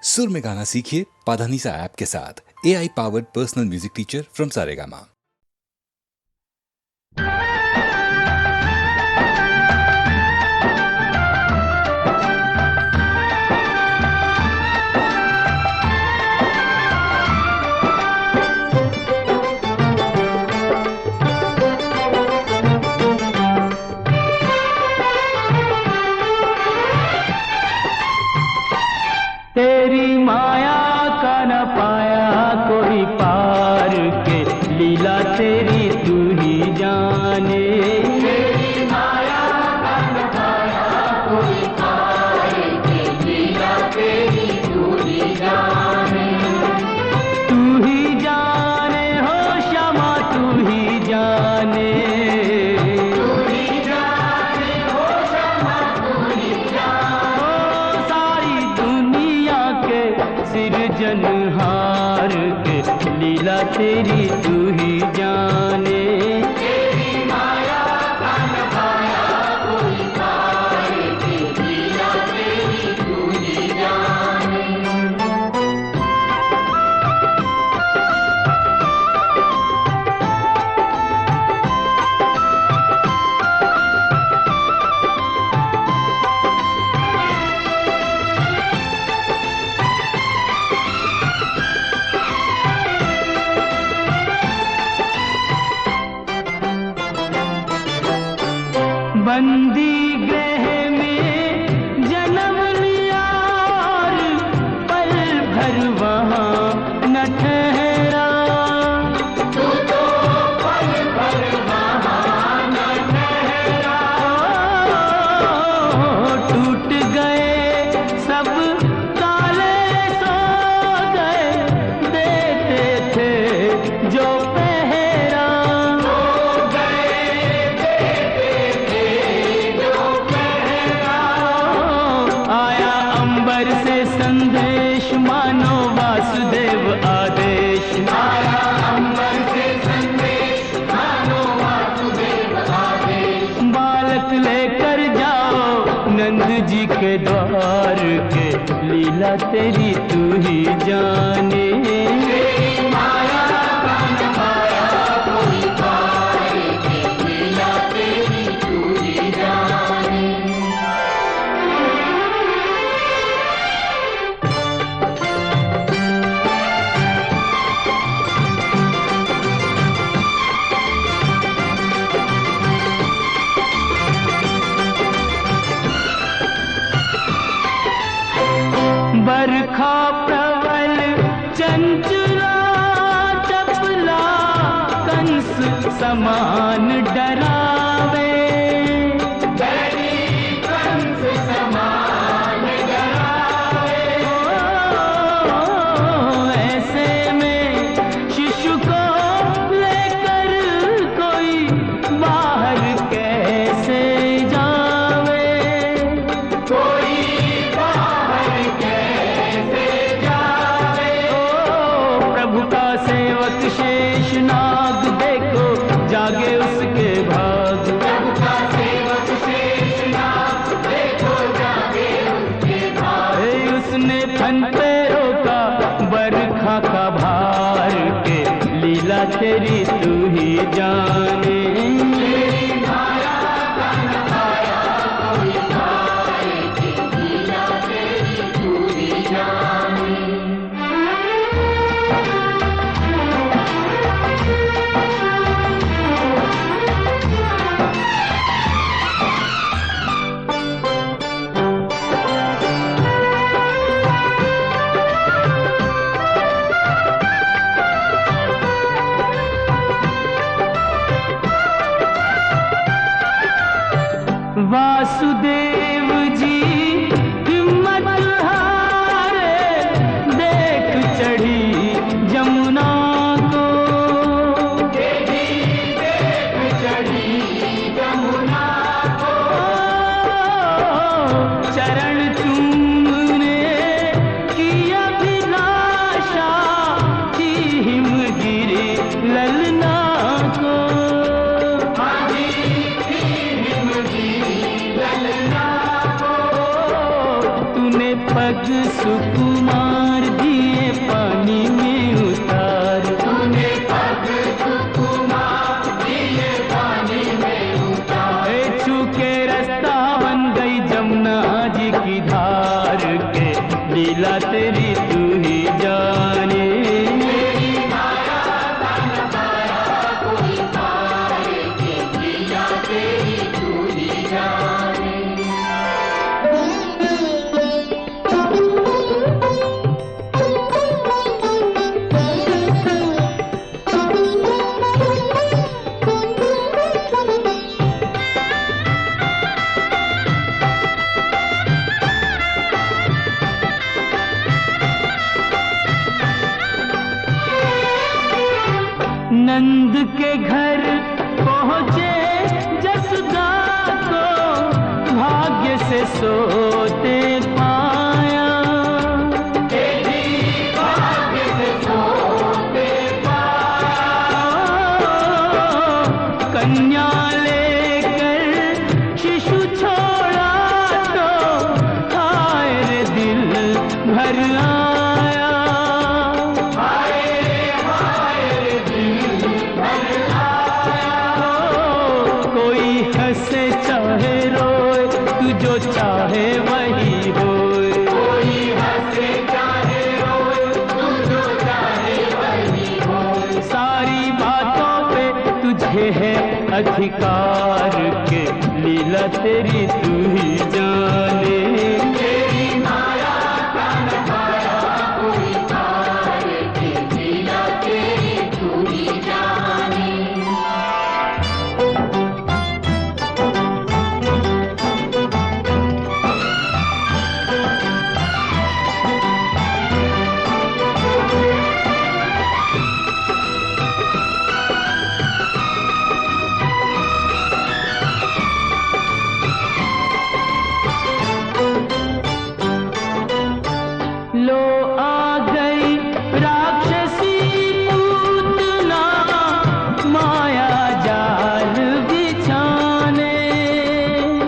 सुर में गाना सीखिए पाधानीसा ऐप के साथ। AI powered personal music teacher from Saregama. तेरी माया का न पाया कोई पार के, लीला तेरी तू ही जाने। तेरी माया का न पाया कोई पार के, लीला तेरी तू ही जाने। तू ही जाने हो श्यामा, तू ही जाने। सिरजनहार के, लीला तेरी तू ही जाने। तेरी माया का न पाया कोई पार के, लीला तेरी तू ही जाने। बंदी गृह में जन्म लिया और पल भर वहाँ न ठहरा। तू तो पल भर वहाँ न ठहरा। टूट गए सब ताले सो गए, देते थे जो पहरा। से संदेश मानो वासुदेव आदेश। आया अंबर से संदेश मानो वासुदेव आदेश। बालक लेकर जाओ नंद जी के द्वार के, लीला तेरी तू ही जाने। तेरी माया का न पाया कोई पार के, लीला तेरी तू ही जाने। बरखा प्रबल चंचला चपला, कंस समान डरावे। कंस समान डरावे। ऐसे में शिशु को लेकर कोई बाहर कैसे जावे। कोई शेष नाग देखो जागे उसके भाग। प्रभु का सेवक शेष नाग देखो जागे उसके भाग। उसने फन पे रोका बरखा का भार के, लीला तेरी तू ही जाने। तेरी माया का न पाया कोई पार के, लीला तेरी तू ही जाने। लीला तेरी तू ही जाने। नंद के घर पहुँचे जसोदा को भाग्य से सोते पाया। भाग्य से सोते पाया। कन्या लेकर शिशु छोड़ा तो हाय रे दिल भर आया। हंसे चाहे रोए तू जो चाहे वही होए। कोई हंसे चाहे रोए तू जो चाहे वही होए। सारी बातों पे तुझे है अधिकार के लीला तेरी तू ही जाने। तेरी माया का नजारा कोई पार के लीला तेरी तू ही जाने। लो आ गई राक्षसी पूतना माया जाल बिछाने।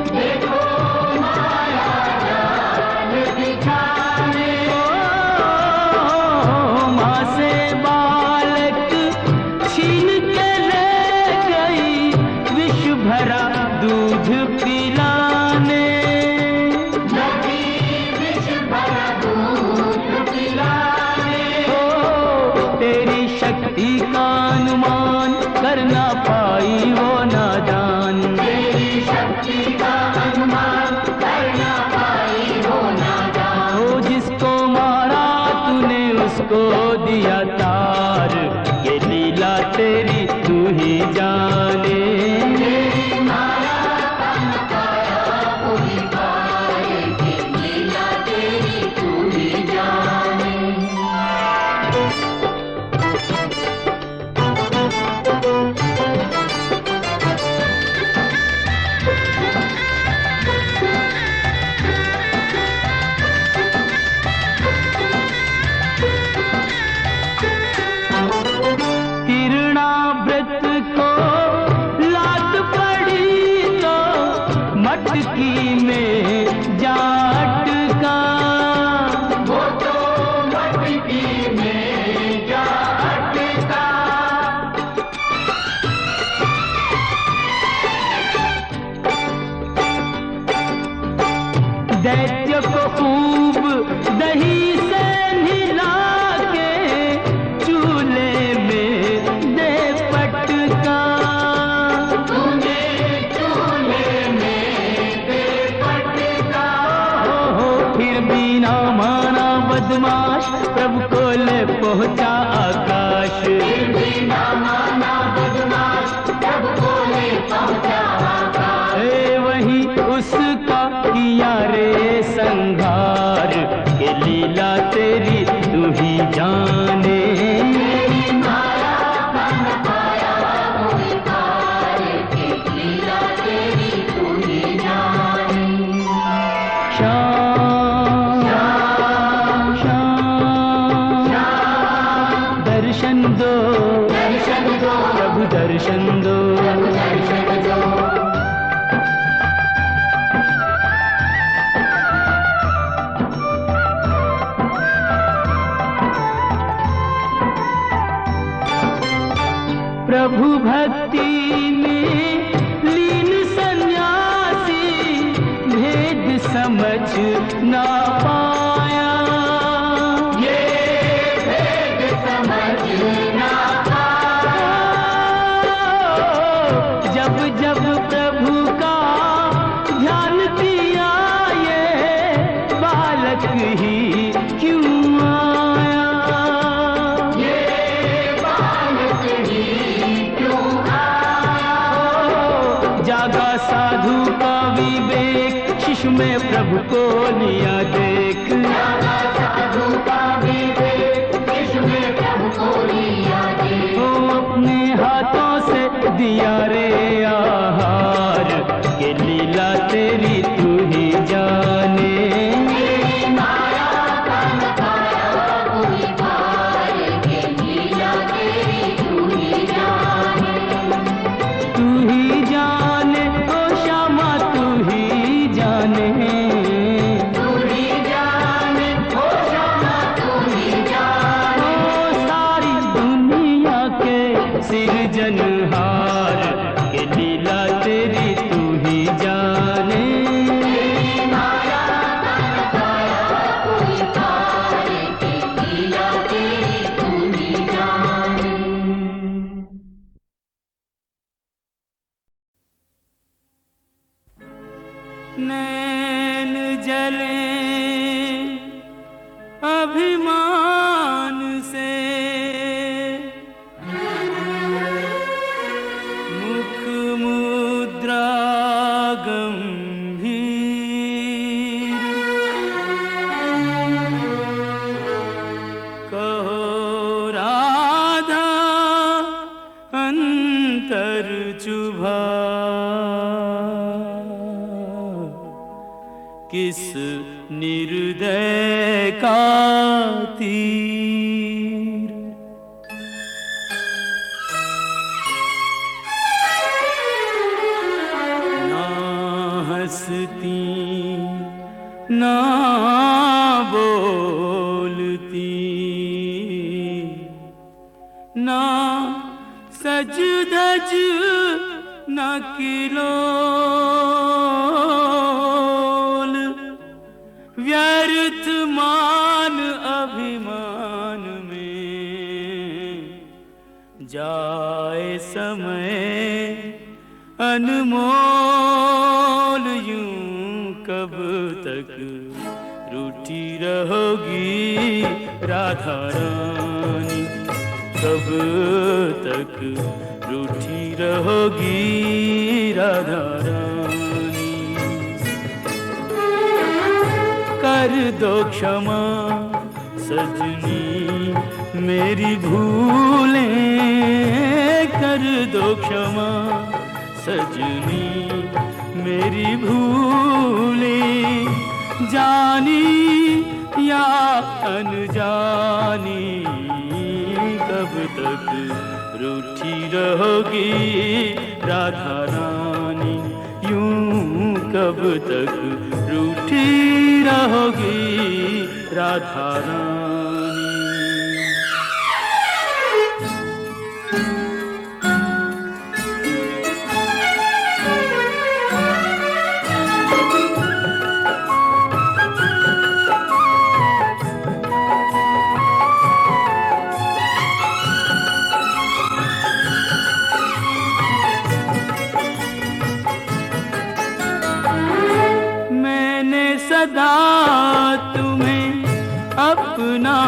देखो माया जाल बिछाने। माँ से बालक छीन के ले गई विष भरा दूध पिलाने। तेरी शक्ति का अनुमान कर ना पाई वो नादान। तेरी शक्ति का अनुमान कर ना पाई वो नादान। ओ जिसको मारा तूने उसको दिया तार। ये लीला तेरी तू ही जाने। तेरी माया का नजारा कोई पार के लीला तेरी तू ही जाने। तिरणाव्रत को लात पड़ी तो मटकी में जा अटका। वो तो मटकी में जा अटका। दैत्य को खूब दही से नहला के चूल्हे में दे पटका। तूने चूल्हे में दे पटका। हो फिर भी ना माना बदमाश प्रभु को ले पहुँचा आकाश। फिर भी ना माना बदमाश प्रभु को ले पहुँचा आकाश। वही उसका किया रे संघार। के लीला तेरी तू ही जाने। तेरी माया का नजारा कोई पार के लीला तेरी तू ही जाने। श्याम श्याम श्याम दर्शन दो प्रभु दर्शन दो। प्रभु भक्ति में लीन सन्यासी भेद समझ ना पाया। में प्रभु को लिया देख, साधु का भी देख, विश्व में प्रभु को लिया देख। ओ अपने हाथों से दिया रे आहार, के लीला तेरी तू ही जाने। नैन जले अभिमान से, मुख मुद्रा गंभीर, कहो राधा अंतर चुभा, किस निर्दय का तीर। ना हंसती ना बोलती, ना सज धज न किलोल, व्यर्थ मान अभिमान में जाए समय अनमोल। यूं कब तक रूठी रहोगी राधा रानी, कब तक रूठी रहोगी राधा रानी। कर दो क्षमा सजनी मेरी भूलें, कर दो क्षमा सजनी मेरी भूलें, जानी या अनजानी। कब तक रूठी रहोगी राधा रानी, यूं कब तक रूठी रहोगी राधा रानी। सदा तुम्हें अपना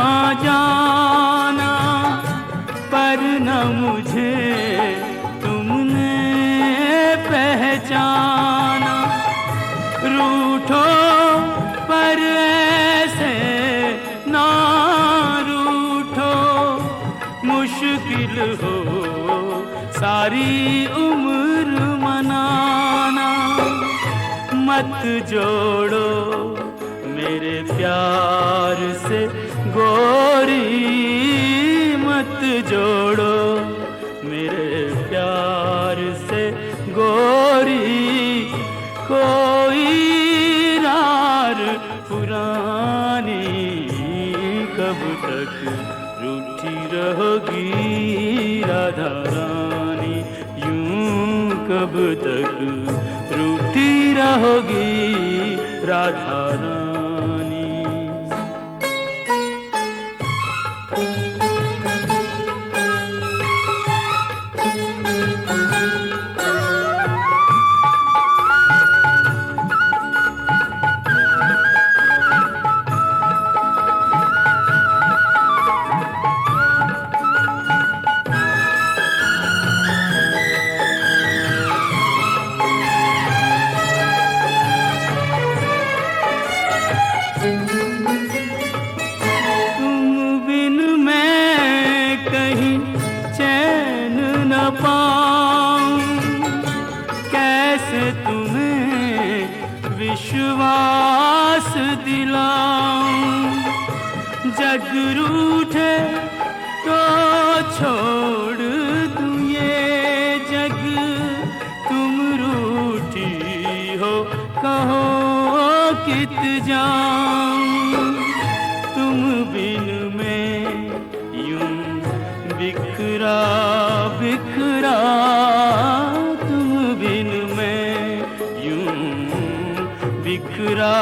जाना, पर न मुझे तुमने पहचाना। रूठो पर ऐसे ना रूठो, मुश्किल हो सारी उम्र मनाना। मत जोड़ो मेरे प्यार से गोरी, मत जोड़ो मेरे प्यार से गोरी। कोई रार पुरानी, कब तक रूठी रहोगी राधा रानी, यूं कब तक रूठी रहोगी राधा रानी। दिलाऊं। जग रूठे तो छोड़ दूं ये जग, तुम रूठी हो कहो कित जाऊं। तुम बिन मैं यूं बिखरा बिखरा, तुम बिन मैं यूं बिखरा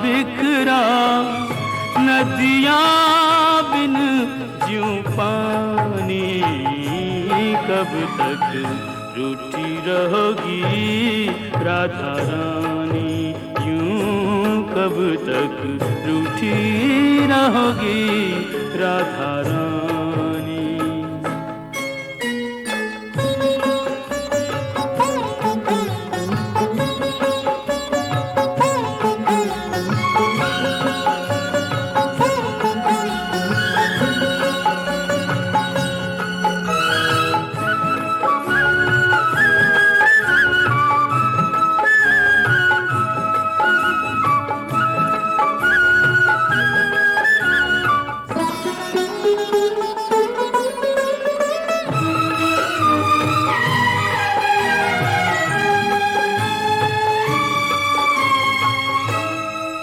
बिखरा। नदियाँ बिन ज्यों पानी, कब तक रूठी रहोगी राधा रानी। यूं कब तक रूठी रहोगी राधा रानी।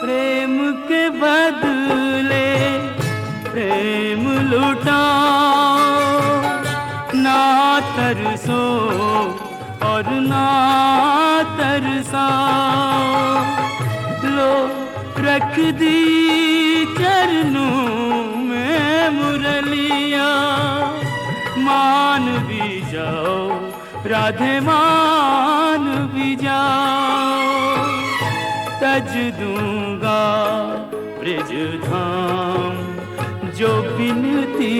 प्रेम के बदले प्रेम लुटाओ, ना तरसो और ना तरसाओ। लो रख दी चरणों में मुरलिया, मान भी जाओ राधे मान भी जाओ। तज दूंगा ब्रिज धाम जो बिनती,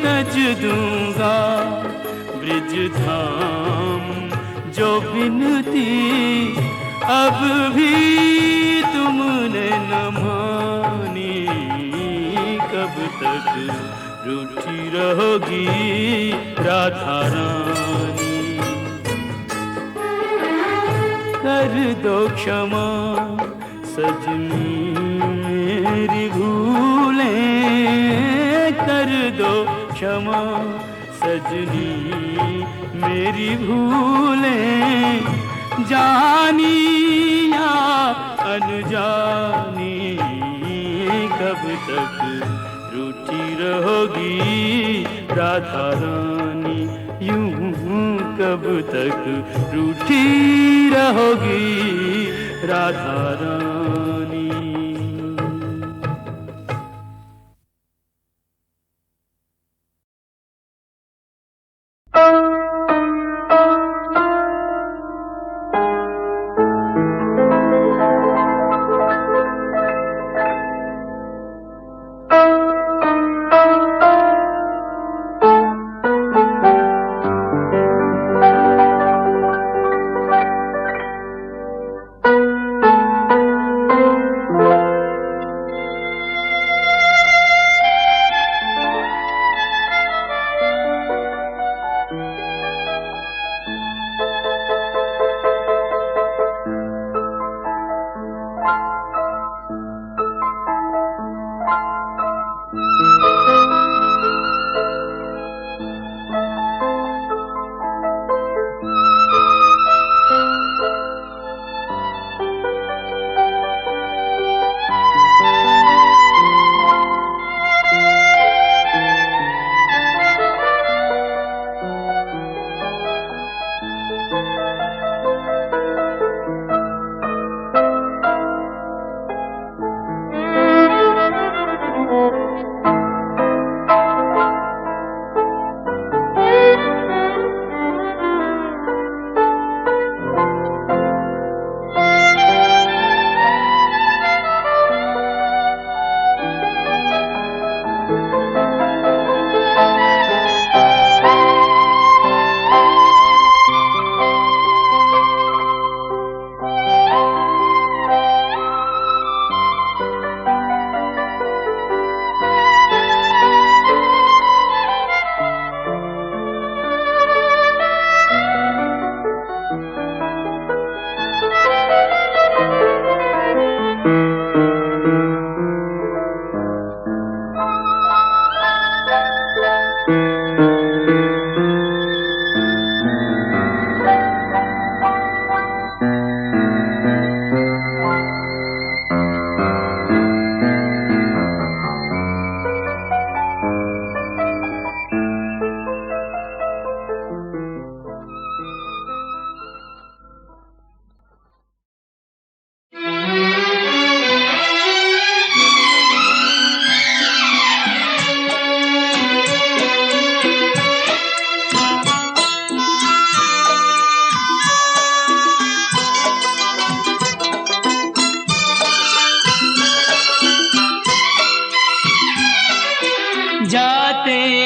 तज दूंगा ब्रिज धाम जो बिनती। अब भी तुमने न मानी, कब तक रूठी रहोगी राधा रानी। कर दो क्षमा सजनी मेरी भूलें, कर दो क्षमा सजनी मेरी भूलें। जानी या अनजानी, कब तक रूठी रहोगी राधा रानी। यूं कब तक रूठी रहोगी राधा रानी।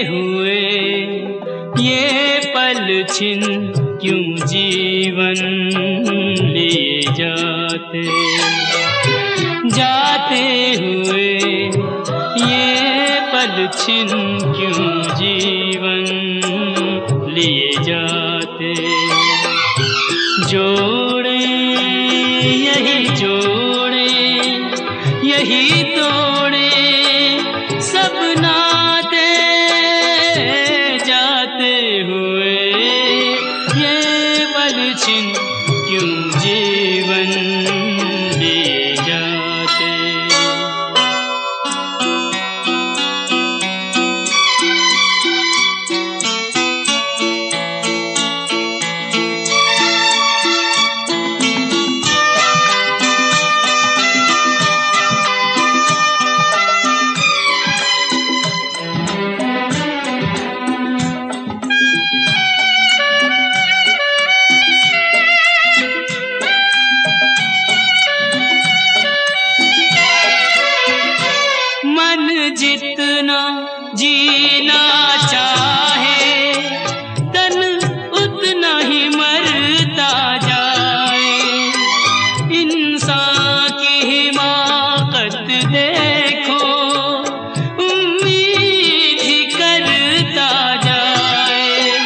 हुए ये पल छिन क्यों जीवन लिए जाते, जाते हुए ये पल छिन क्यों जीवन लिए जाते। जोड़े यही जोड़े यही तोड़े सब नाते, जाते हुए ये पल छिन क्यों जीवन लिए जाते। जितना जीना चाहे तन उतना ही मरता जाए, इंसान की हिमाकत देखो उम्मीद ही करता जाए।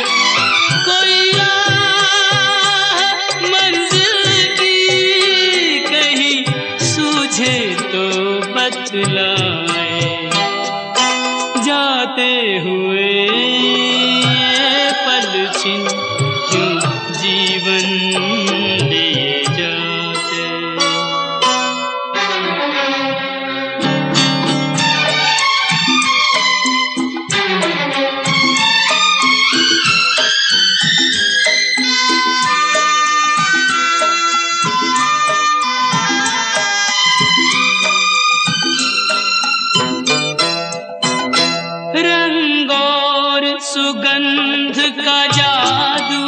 कोई मंजिल की कहीं सूझे तो बतलाए, जाते हुए ये पल छिन क्यों जीवन लिए जाते। रंग और सुगंध का जादू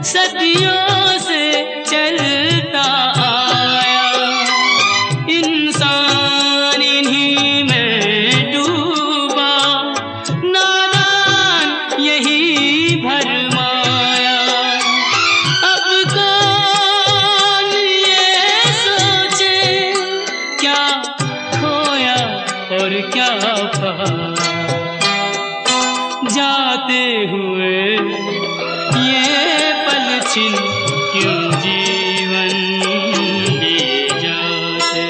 सदियों से चलता आया, इंसान इन्हीं में डूबा नादान यही भरमाया। अब कौन ये सोचे क्या खोया और क्या पाया, जाते हुए ये पल छिन क्यों जीवन लिए जाते।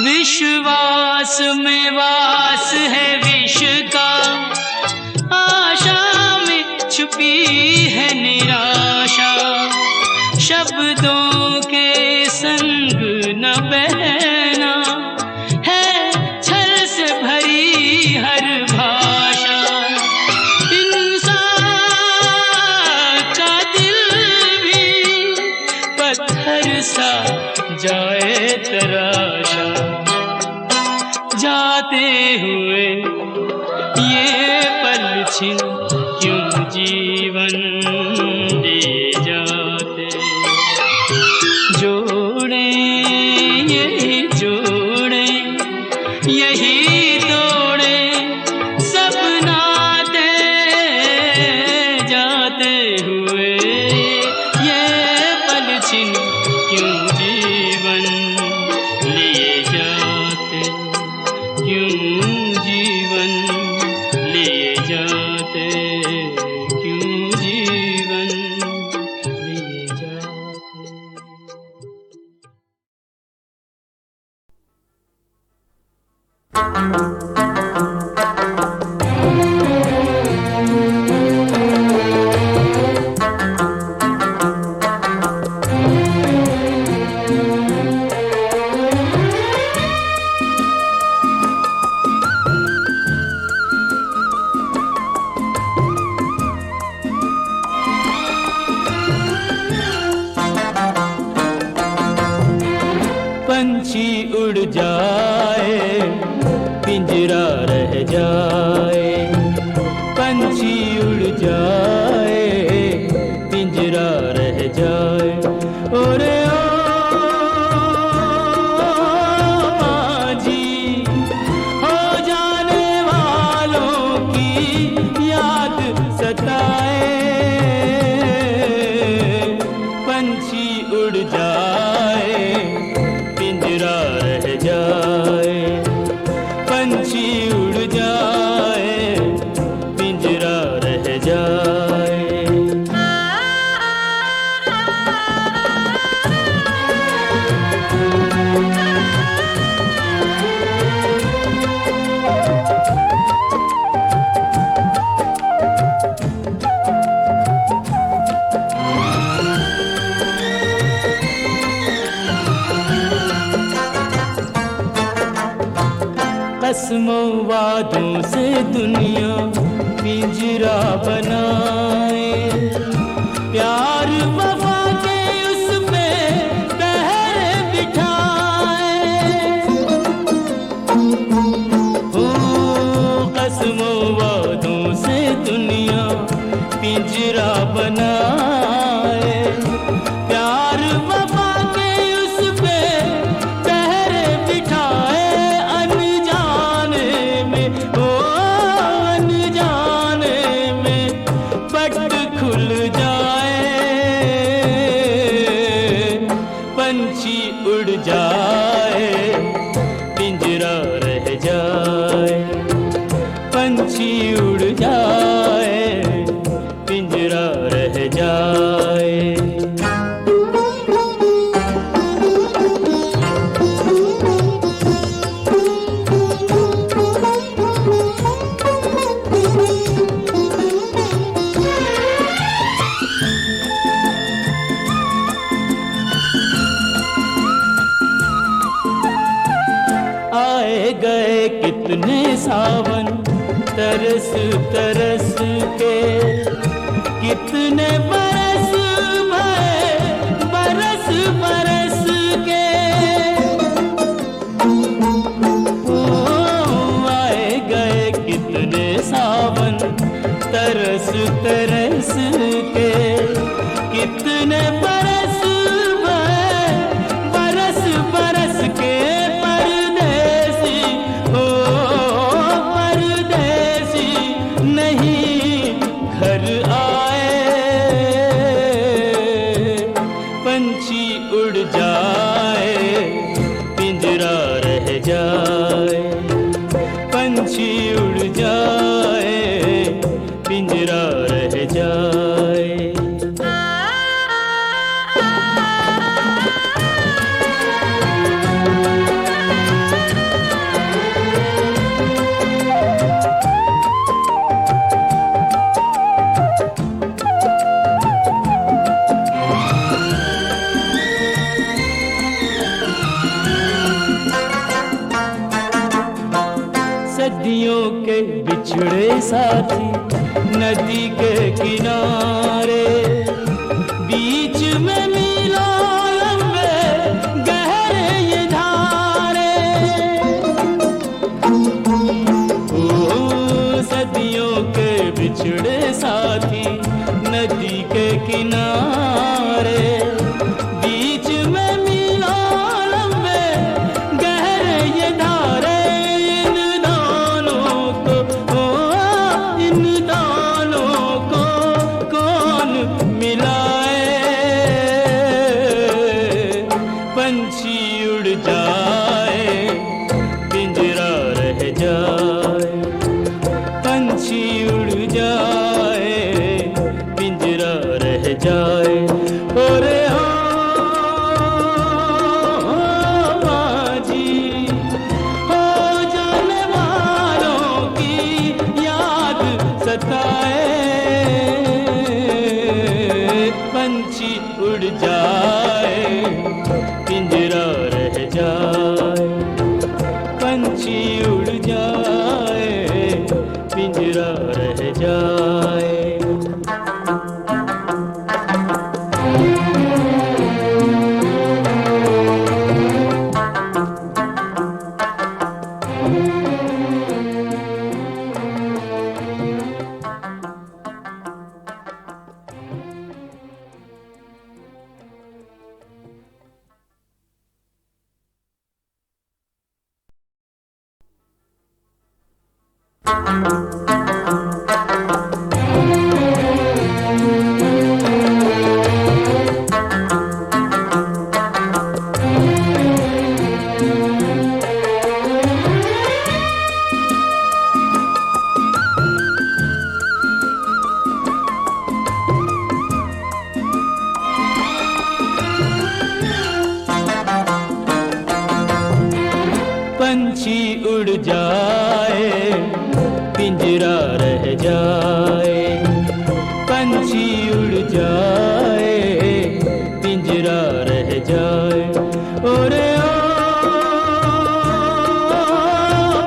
विश्वास में वास है विष का, आशा में छुपी है निराशा। शब्दों के संग न बहना है छल से भरी हर भाषा। इंसान का दिल भी पत्थर सा जाए तराशा, जाते हुए ये पल छिन क्यों जीवन लिए जाते। जोड़े यही जोड़े यही तोड़े सब नाते, जाते हुए ये पल छिन क्यों जीवन लिए जाते, क्यों जीवन लिए जाते, क्यों जीवन लिए जाते। पंछी उड़ जाए पिंजरा रह जाए, पंछी उड़ जाए पिंजरा रह जाए। ओरे ओ माझी, हो जाने वालों की याद सताए, पंछी उड़ जाए पिंजरा रह जाए, पंछी उड़ जाए पिंजरा रह जाए। कसमों वादों से दुनिया पिंजरा बनाए, प्यार वफा के उस पे पहरे बिठाए। ओ कसमों वादों से दुनिया पिंजरा बनाए, प्यार वफा के उस पे पहरे बिठाए। खुल जाए पंछी उड़ जाए पिंजरा रह जाए, पंछी उड़ जाए पिंजरा रह जाए। आए गए कितने सावन तरस तरस के, कितने बरस भरे बरस बरस के। ओ आए गए कितने सावन तरस तरस के, कितने बरस भरे बरस बरस के। पंछी उड़ जाए पिंजरा रह जाए, पंछी उड़ जाए पिंजरा रह जाए। सदियों के बिछड़े साथी नदी के किनारे, बीच में मीलों लंबे गहरे ये धारे। ओ सदियों के बिछड़े साथी नदी के किनारे, बीच में मीलों लंबे गहरे ये धारे। इन दोनों को कौन मिलाए, पंछी उड़ जाए पिंजरा रह जाए, पंछी उड़ जाए पिंजरा रह जाए। ओरे पंछी उड़ जाए पिंजरा रह जाए, पंछी उड़ जाए पिंजरा रह जाए। पंछी उड़ जाए पिंजरा रह जाए, पंछी उड़ जाए पिंजरा रह जाए। ओरे ओ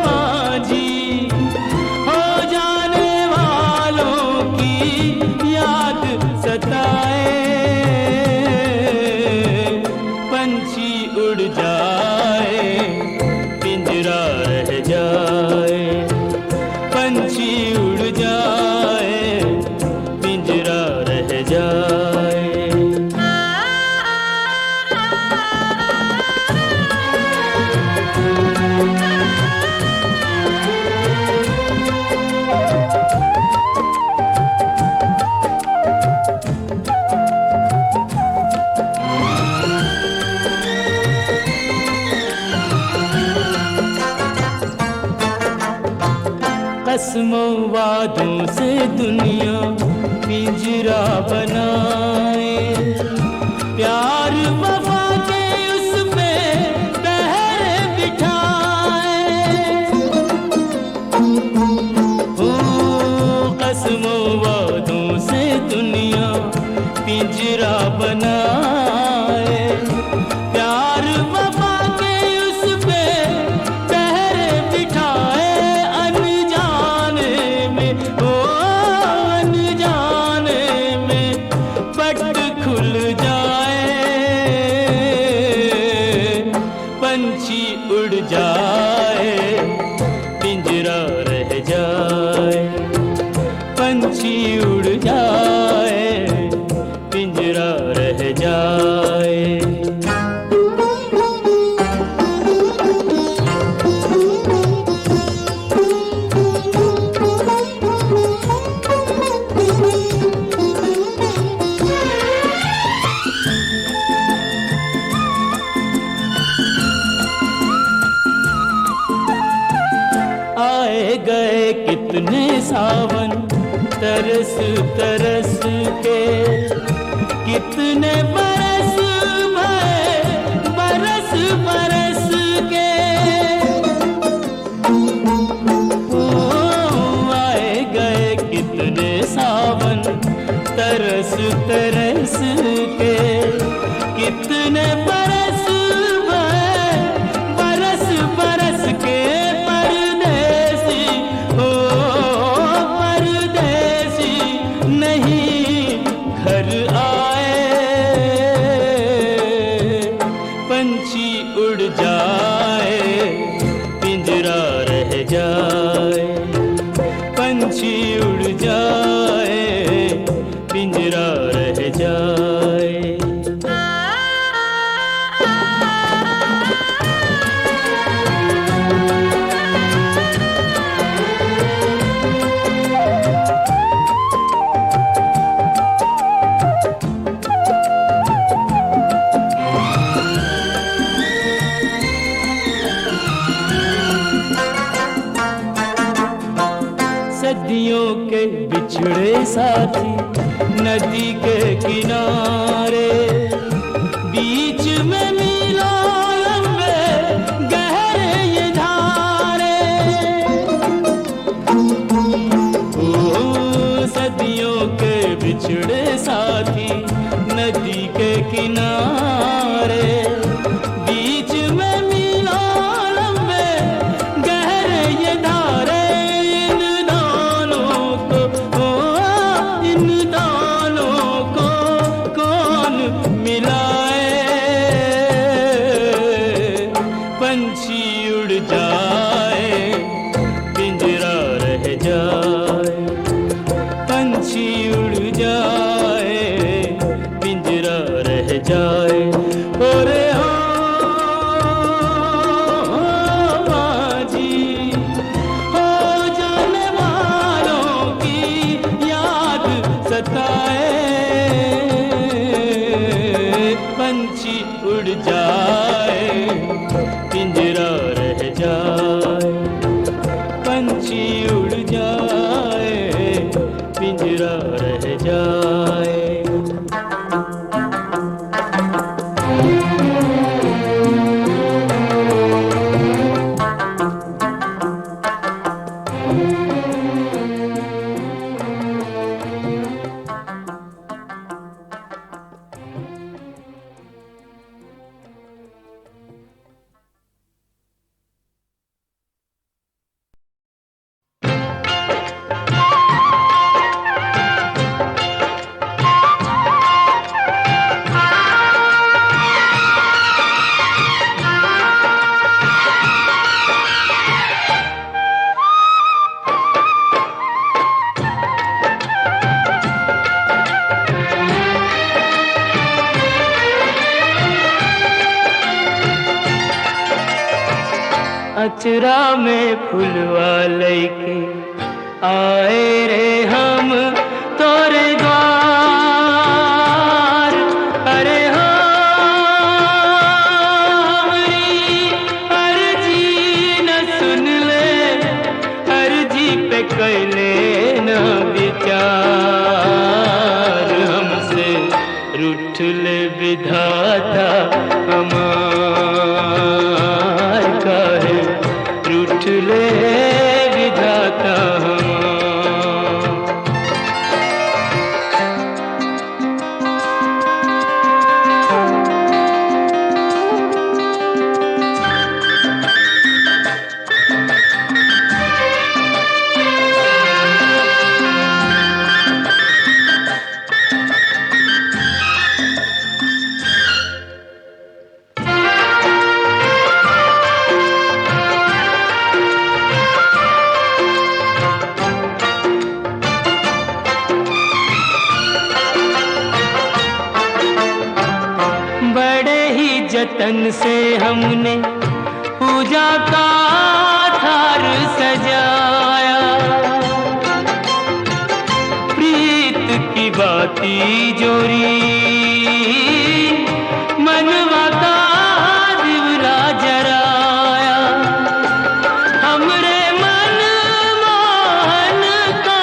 माझी, हो जाने वालों की याद सताए, पंछी उड़ जाए पिंजरा रह जाए, पंछी उड़ जाए पिंजरा रह जाए। कसमों वादों से दुनिया पिंजरा बनाए, प्यार वफा के उस पे पहरे बिठाए। ओ कसमों वादों से दुनिया पिंजरा बनाए, प्यार वफा के उस पे पहरे बिठाए। पंछी उड़ जाए पिंजरा रह जाए, पंछी उड़ जाए पिंजरा रह जाए। आए गए कितने सावन तरस तरस के, कितने बरस भए बरस बरस के। ओ आए गए कितने सावन तरस तरस के, कितने बरस भए बरस बरस के। पंछी उड़ जाए पिंजरा रह जाए, पंछी उड़ जाए पिंजरा रह जाए। सदियों के बिछड़े साथी नदी के किनारे, बीच में मीलों लंबे गहरे ये धारे। ओ सदियों के बिछड़े साथी नदी के किनारे, बीच में मीलों लंबे गहरे ये धारे। इन दोनों को कौन मिलाए, अचरा में फुलवा लैके आए रे हम तोरे द्वार। अरे हमारी अर्जी न सुन ले, अर्जी पे कैले न विचार। हमसे रूठ ले विधाता हमार, काहे रूठ ले विधाता हमार। जतन से हमने पूजा का थार सजाया, प्रीत की बाती जोरी मनवा का दिवला जराया। हमरे मन मोहन को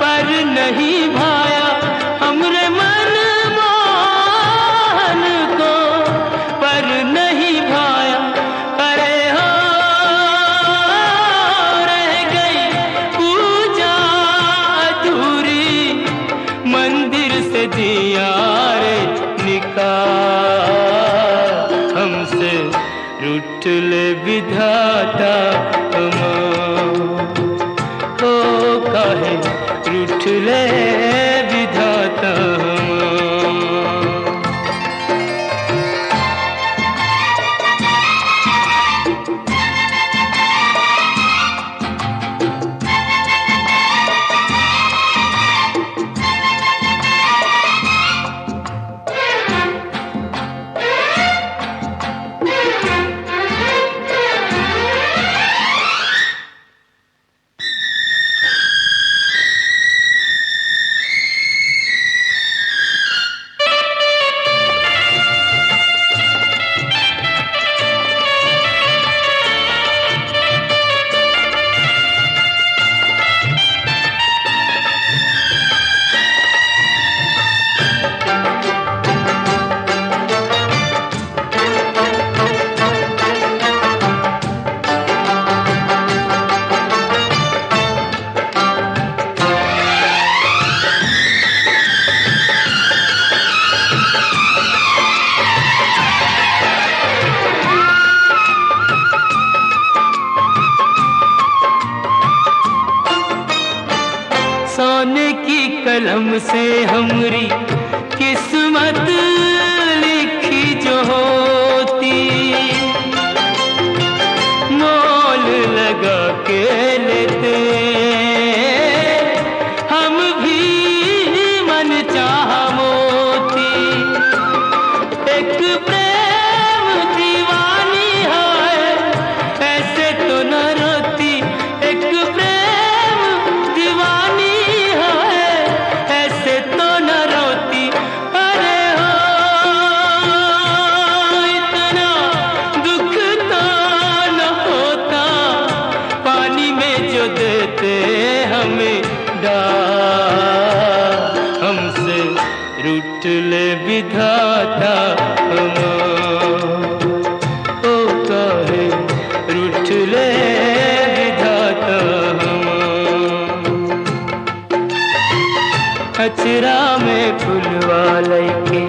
पर नहीं भाया, हमरे मन मोहन को पर नहीं भाया। अरे हो रह गई पूजा अधूरी, मंदिर से दिया रे निकाल। हमसे रूठ ले विधाता हमार, ओ काहे रूठ ले विधाता हमार। सोने की कलम से हमरी किस्मत लिखी जो होती, मोल लगा के लेते हम भी मन चाह मोती। एक प्रेम दीवानी है ऐसे तो न रोती, एक प्रेम दीवानी तो न रोती। अरे हो इतना दुख तो न होता, पानी में जो देते हमें डाल। हमसे रूठ ले विधाता हमार, ओ काहे रूठ ले विधाता हमार। अचरा में फुलवा लैके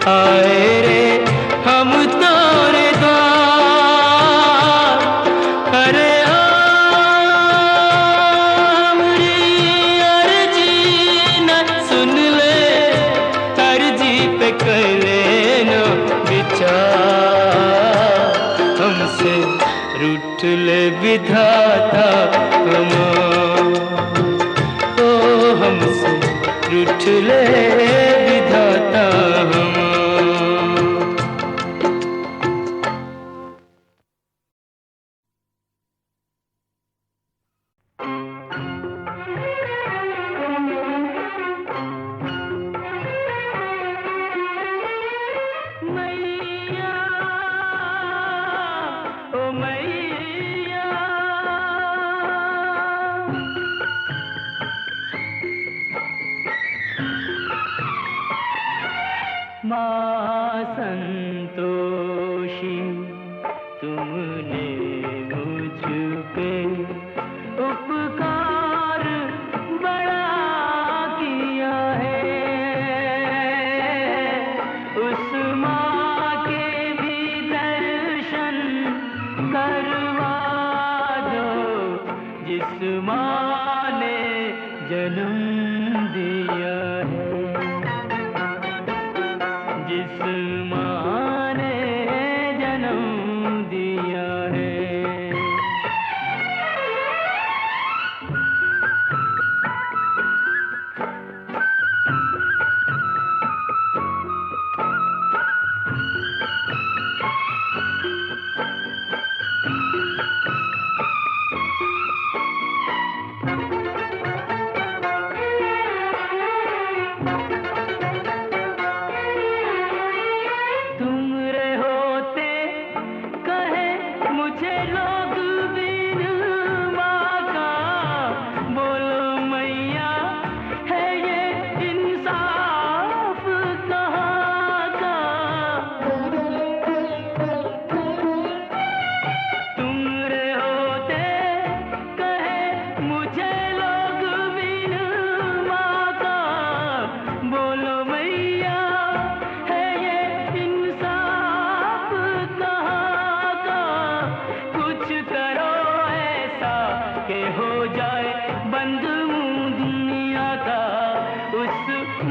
आए रे हम तोरे द्वार। अरे हमरी अर्जी न सुन ले, अर्जी पे कैले न विचार। हमसे रूठ ले विधाता हमार, ओ हमसे रूठ ले विधाता हमार। माँ संतोषी तुमने मुझ पे उपकार बड़ा किया है। उस माँ के भी दर्शन करवा दो जिस माँ ने जन्म दिया है। जिस माँ ने जन्म दिया है।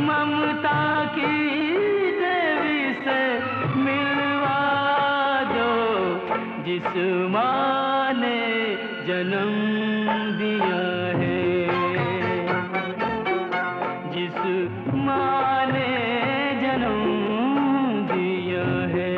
ममता की देवी से मिलवा दो जिस माँ ने जन्म दिया है। जिस माँ ने जन्म दिया है।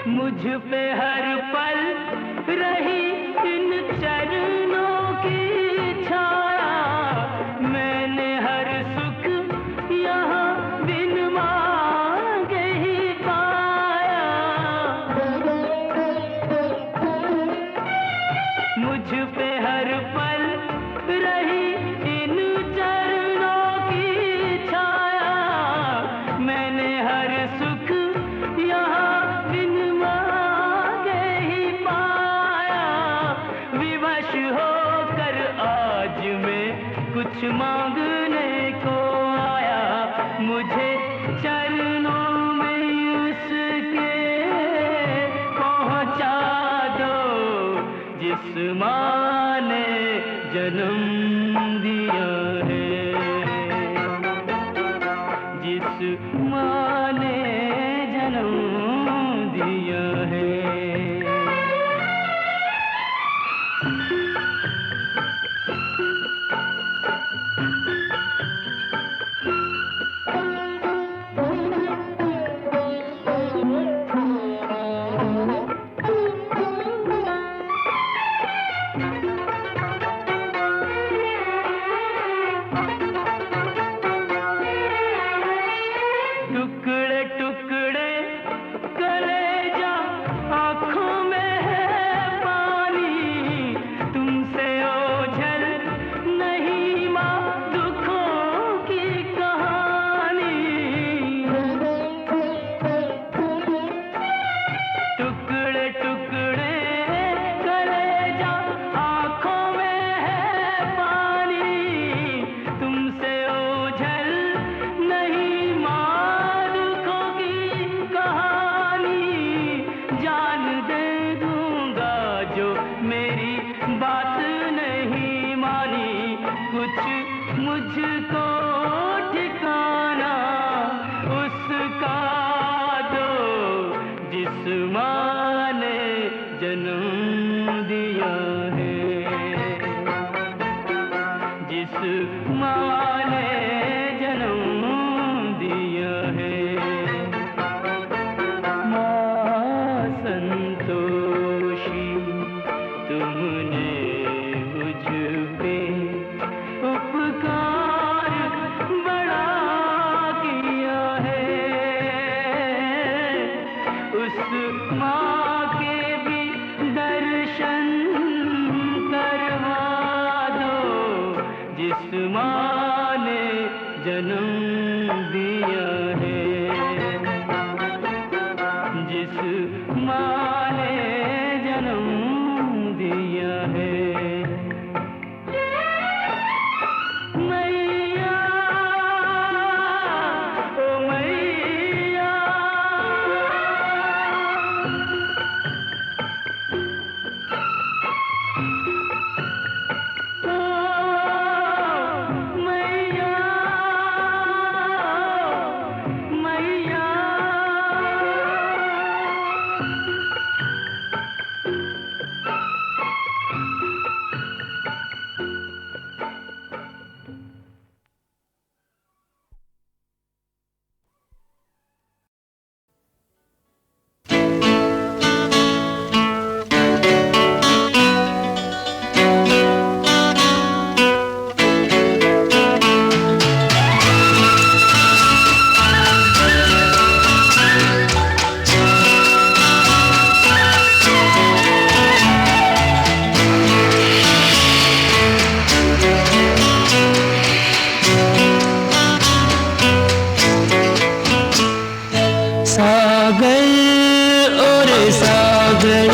मुझ पे हर पल रही इन चरणों की छाया। मैंने हर सुख यहाँ बिन मांगे ही पाया। मुझ पे हर पल रही इन चरणों की छाया। मैंने हर सुख यहाँ बिन मांगे ही पाया। विवश होकर आज मैं कुछ मांगने को आया। मुझे चरणों में उसके पहुँचा दो जिस माँ ने जन्म दिया है। जिस माँ ने जन्म दिया है। दुख जन्म दिया है, जिस माँ ने जन्म दिया है। मैया ओ मैया, सागर और सागर,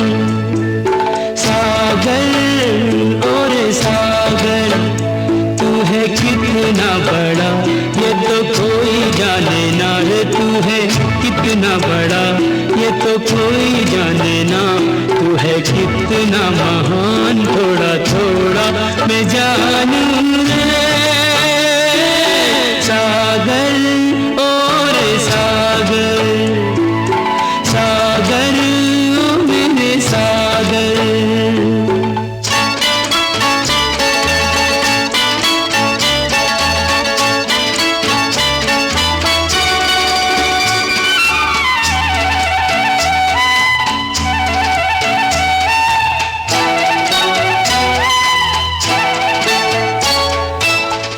सागर और सागर, तू है कितना बड़ा ये तो कोई जाने ना रे, तू है कितना बड़ा ये तो कोई जाने ना, तू है कितना महान थोड़ा थोड़ा मैं जानूं रे। सागर और सागर, सागर मेरे सागर।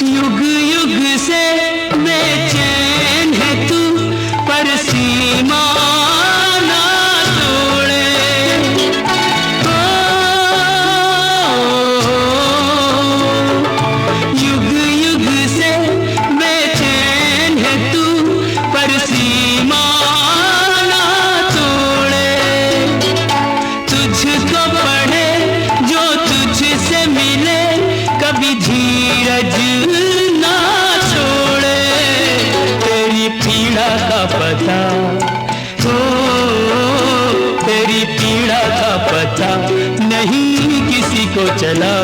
युग युग से बेचैन है तू, पर सीमा ना तोड़े। युग युग से बेचैन है तू, पर सीमा ना तोड़े। तुझको पढ़े जो तुझसे मिले, कभी धीरज ना छोड़े। तेरी पीड़ा का पता हो, तेरी पीड़ा का पता नहीं किसी को चला,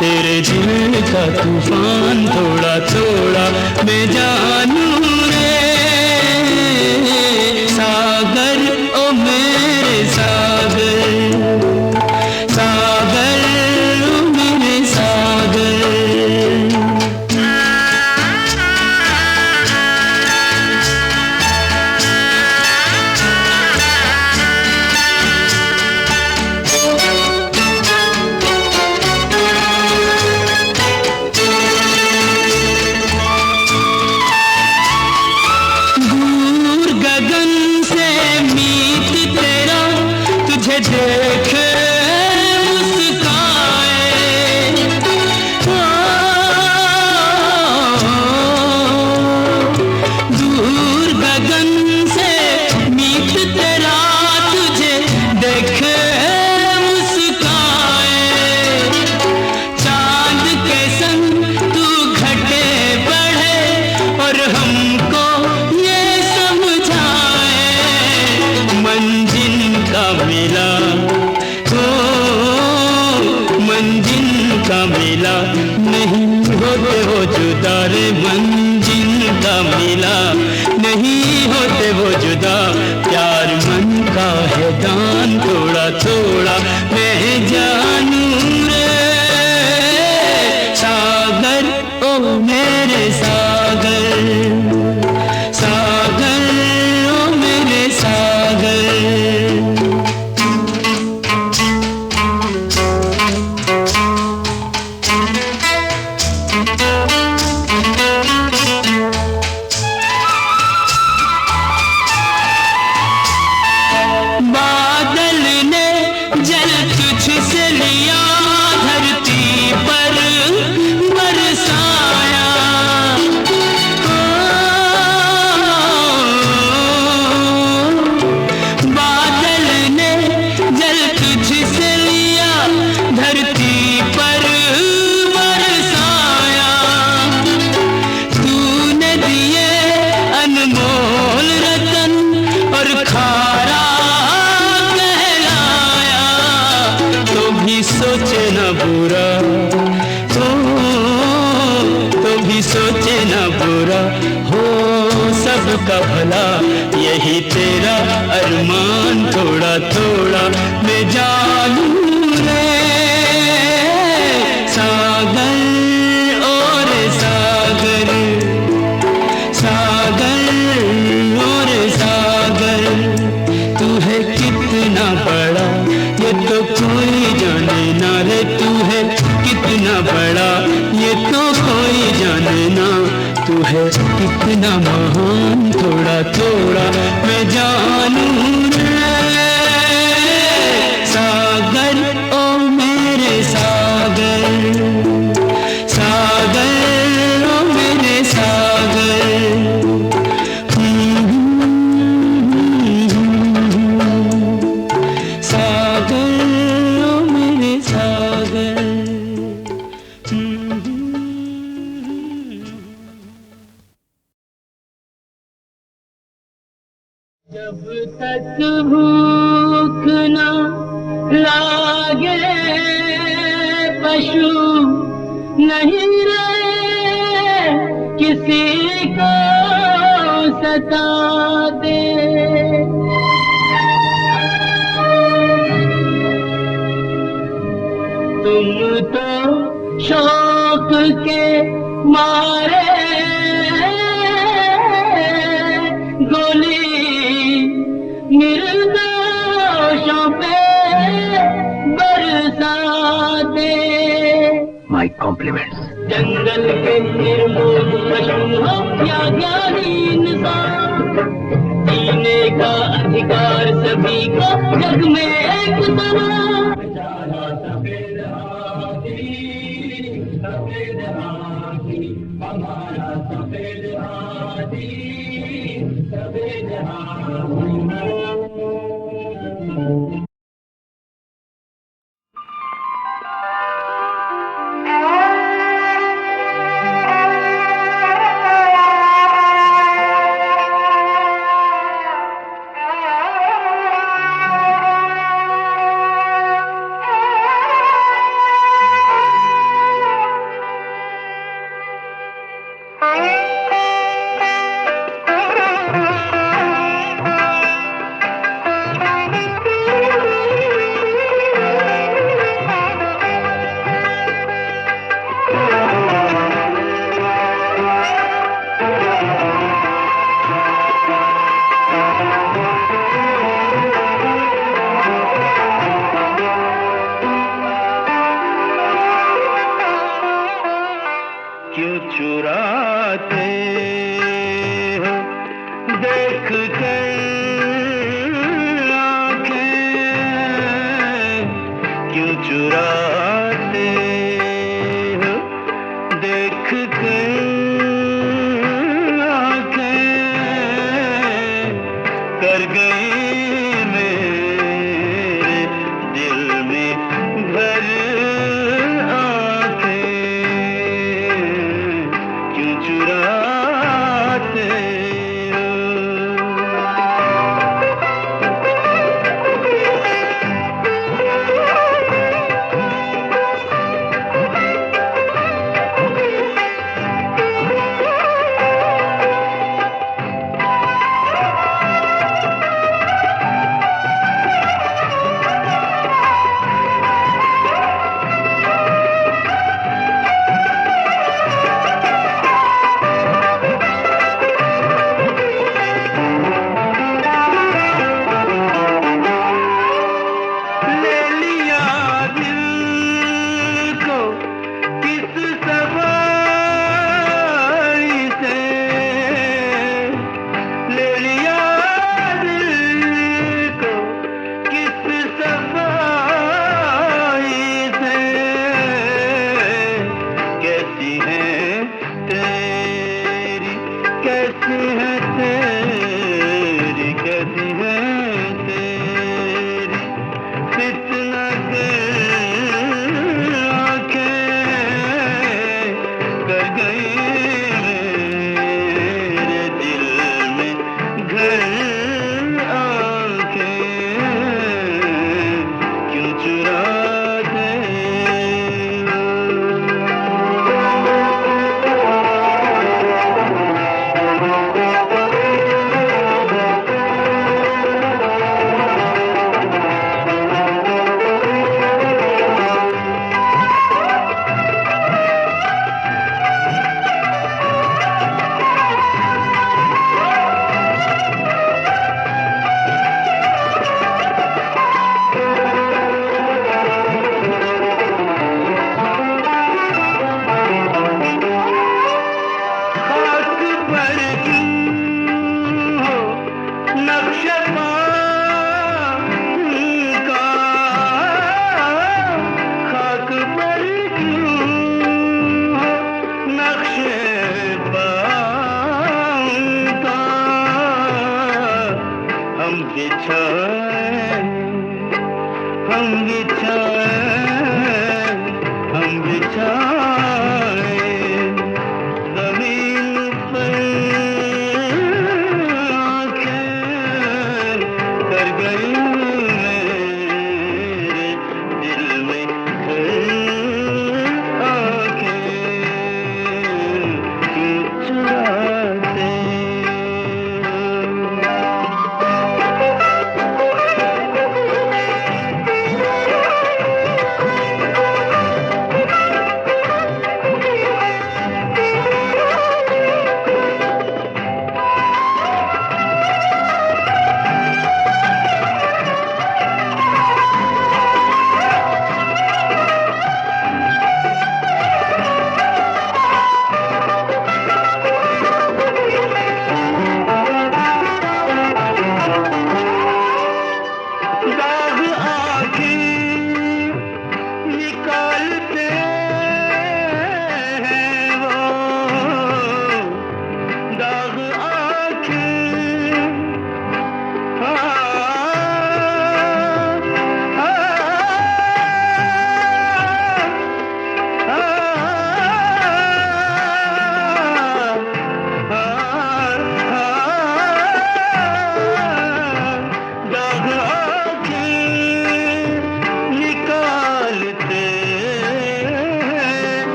तेरे दिल का तूफान थोड़ा थोड़ा मैं जानूं रे। सागर ओ मेरे सागर, सागर ओ मेरे सागर। दूर गगन से मीत तेरा तुझे देखे मुस्काए। दूर गगन से मीत तेरा तुझे देखे मुस्काए। चांद के संग तू घटे बढ़े और हमको ये समझाए। मंजिल का मिला हो, मंजिल का मिला नहीं होते हो जुदा रे। मंजिल का मिला नहीं होते वो जुदा, प्यार मन का है दान थोड़ा थोड़ा मैं जानूं रे। सागर ओ मेरे सागर, सागर ओ मेरे सागर। बादल ने जल का भला यही तेरा अरमान थोड़ा थोड़ा मैं जानूं रे सागर और सागर सागर और सागर तू है कितना बड़ा ये तो कोई जाने ना रे तू है कितना बड़ा ये तो कोई जाने ना तू है कितना महान थोड़ा थोड़ा मैं जानूं रे सागर ओ मेरे सागर सागर ओ मेरे सागर सागर ओ मेरे सागर जब तक भूख न लागे पशु नहीं रहे किसी को सताते तुम तो शौक के मारे गोली निर्दोषों पे बरसाते माय कॉम्प्लीमेंट्स। जंगल के निर्मोह पशु हो या ज्ञानी इंसान जीने का अधिकार सभी को जग में एक समान कैसी है तेरी कैसी है तेरी